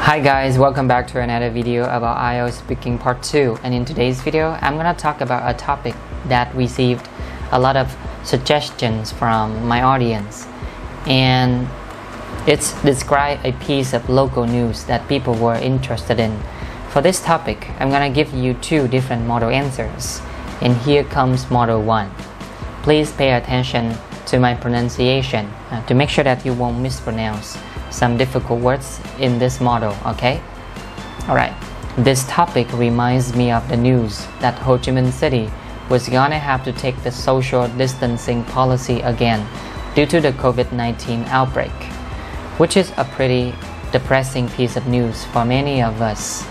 Hi guys, welcome back to another video about IELTS Speaking Part 2, and in today's video I'm gonna talk about a topic that received a lot of suggestions from my audience, and it's describe a piece of local news that people were interested in. For this topic, I'm gonna give you two different model answers, and here comes model 1. Please pay attention to my pronunciation to make sure that you won't mispronounce some difficult words in this model, okay? Alright, this topic reminds me of the news that Ho Chi Minh City was gonna have to take the social distancing policy again due to the COVID-19 outbreak, which is a pretty depressing piece of news for many of us.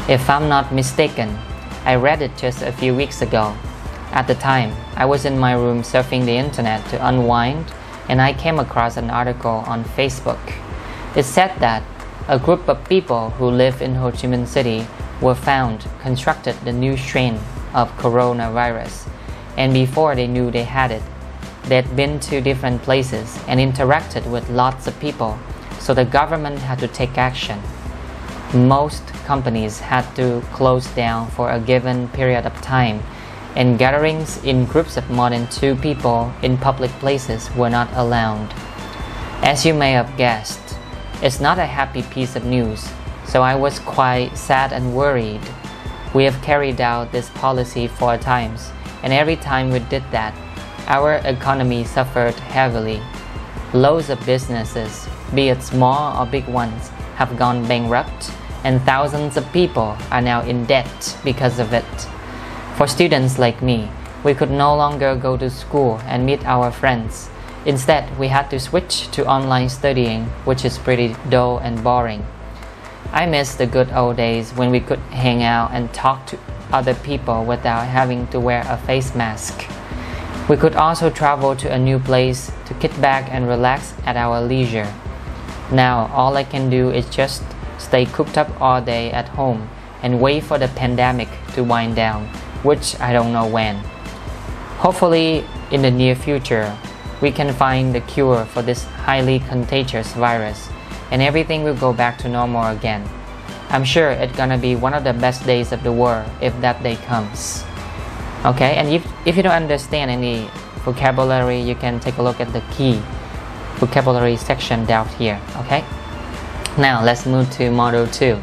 If I'm not mistaken, I read it just a few weeks ago. At the time, I was in my room surfing the internet to unwind, and I came across an article on Facebook. It said that a group of people who live in Ho Chi Minh City were found contracted the new strain of coronavirus, and before they knew they had it, they'd been to different places and interacted with lots of people, so the government had to take action. Most companies had to close down for a given period of time, and gatherings in groups of more than 2 people in public places were not allowed. As you may have guessed, it's not a happy piece of news, so I was quite sad and worried. We have carried out this policy 4 times, and every time we did that, our economy suffered heavily. Loads of businesses, be it small or big ones, have gone bankrupt, and thousands of people are now in debt because of it. For students like me, we could no longer go to school and meet our friends. Instead, we had to switch to online studying, which is pretty dull and boring. I miss the good old days when we could hang out and talk to other people without having to wear a face mask. We could also travel to a new place to kick back and relax at our leisure. Now, all I can do is just stay cooped up all day at home and wait for the pandemic to wind down, which I don't know when. Hopefully, in the near future, we can find the cure for this highly contagious virus, and everything will go back to normal again. I'm sure it's gonna be one of the best days of the world if that day comes. Okay, and if you don't understand any vocabulary, you can take a look at the key vocabulary section down here, okay? Now, let's move to model 2.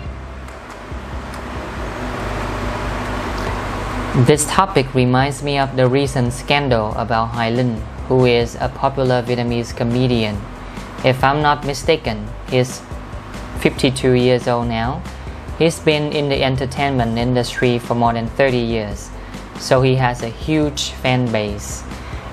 This topic reminds me of the recent scandal about Hoài Linh, who is a popular Vietnamese comedian. If I'm not mistaken, he's 52 years old now. He's been in the entertainment industry for more than 30 years, so he has a huge fan base.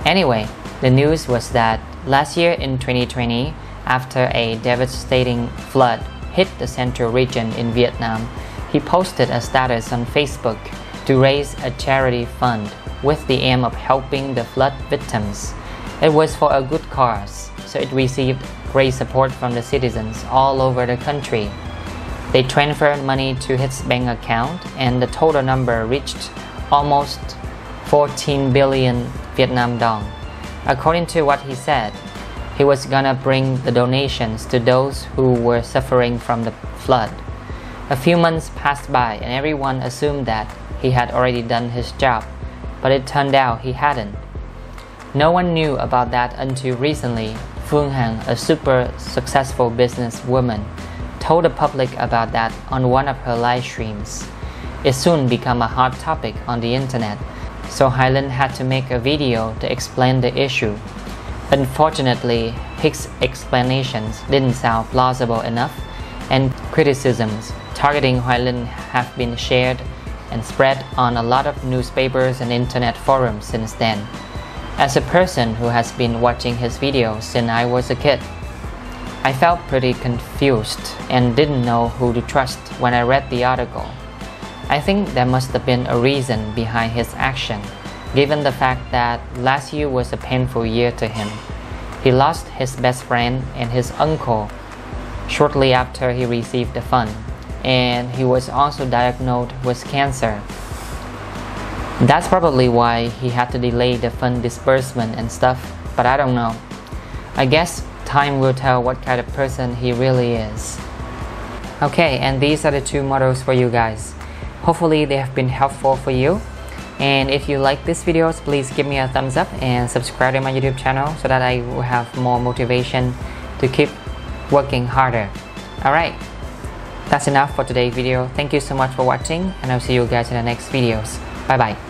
Anyway, the news was that last year in 2020, after a devastating flood hit the central region in Vietnam, he posted a status on Facebook to raise a charity fund with the aim of helping the flood victims. It was for a good cause, so it received great support from the citizens all over the country. They transferred money to his bank account, and the total number reached almost 14 billion Vietnam dong. According to what he said, he was gonna bring the donations to those who were suffering from the flood. A few months passed by, and everyone assumed that he had already done his job, but it turned out he hadn't. No one knew about that until recently. Phương Hằng, a super successful businesswoman, told the public about that on one of her live streams. It soon became a hot topic on the internet, so Hoài Linh had to make a video to explain the issue. Unfortunately, his explanations didn't sound plausible enough, and criticisms targeting Hoài Linh have been shared and spread on a lot of newspapers and internet forums since then. As a person who has been watching his videos since I was a kid, I felt pretty confused and didn't know who to trust when I read the article. I think there must have been a reason behind his action, given the fact that last year was a painful year to him. He lost his best friend and his uncle shortly after he received the fund, and he was also diagnosed with cancer. That's probably why he had to delay the fund disbursement and stuff, but I don't know. I guess time will tell what kind of person he really is. Okay, and these are the 2 models for you guys. Hopefully they have been helpful for you. And if you like these videos, please give me a thumbs up and subscribe to my YouTube channel so that I will have more motivation to keep working harder. Alright, that's enough for today's video. Thank you so much for watching, and I'll see you guys in the next videos. Bye bye.